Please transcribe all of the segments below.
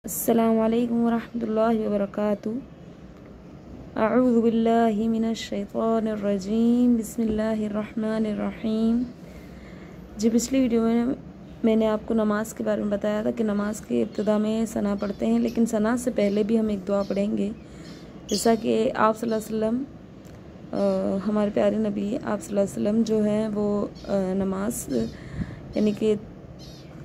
अस्सलामु अलैकुम वरहमतुल्लाहि वबरकातुहू। अऊज़ु बिल्लाहि मिनश शैतानिर रजीम, बिस्मिल्लाहिर रहमानिर रहीम। जी, पिछली वीडियो में मैंने आपको नमाज के बारे में बताया था कि नमाज के इब्तिदा में सना पढ़ते हैं, लेकिन सना से पहले भी हम एक दुआ पढ़ेंगे। जैसा कि आप सल्लल्लाहु अलैहि वसल्लम, हमारे प्यारे नबी आप सल्लल्लाहु अलैहि वसल्लम जो हैं वो नमाज यानी कि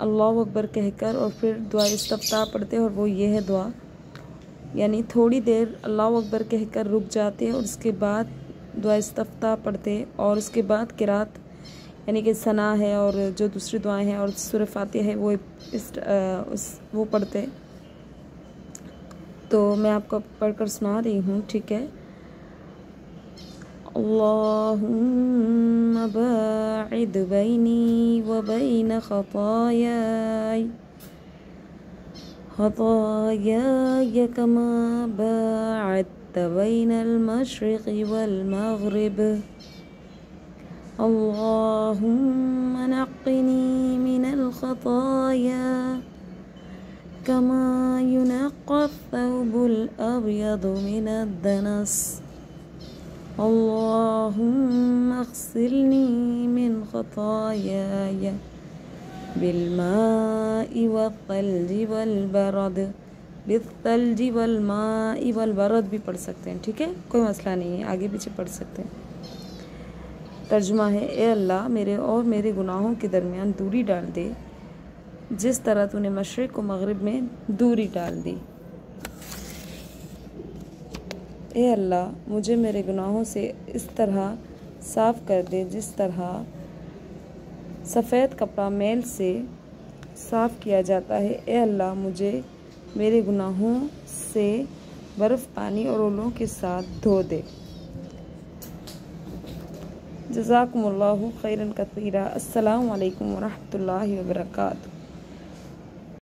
अल्लाहु अकबर कहकर और फिर दुआ इस्तिफ्ताह पढ़ते हैं, और वो ये है दुआ, यानी थोड़ी देर अल्लाहु अकबर कहकर रुक जाते हैं और उसके बाद दुआ इस्तिफ्ताह पढ़ते, और उसके बाद किरात यानी कि सना है और जो दूसरी दुआएं हैं और सूरह फातिहा है वो पढ़ते। तो मैं आपको पढ़कर सुना रही हूँ, ठीक है। अल्लाहुम्मा बाइद बैनी व बैन खतायाय कमा बाअदत बैनल मशरिक़ि वल मग़रिब। अल्लाहुम्मा नक़्क़िनी मिनल खताया कमा युनक़्क़स सौबुल अब्यदु मिनद दनस। अल्लाहुम्मा अग़सिलनी मिन खतायाय बिल्माइ वत्तल्जि वल्बरद। बित्तल्जि वल्माइ वल्बरद भी पढ़ सकते हैं, ठीक है, कोई मसला नहीं है, आगे पीछे पढ़ सकते हैं। तर्जुमा है, ए अल्लाह, मेरे और मेरे गुनाहों के दरमियान दूरी डाल दे, जिस तरह तूने मशरिक़ को मग़रिब में दूरी डाल दी। ए अल्लाह, मुझे मेरे गुनाहों से इस तरह साफ़ कर दे जिस तरह सफ़ेद कपड़ा मैल से साफ़ किया जाता है। ए अल्लाह, मुझे मेरे गुनाहों से बर्फ़, पानी और ओलों के साथ धो दे। जज़ाकुमुल्लाहु खैरन कसीरा। अस्सलामु अलैकुम वरहमतुल्लाहि वबरकातुहू।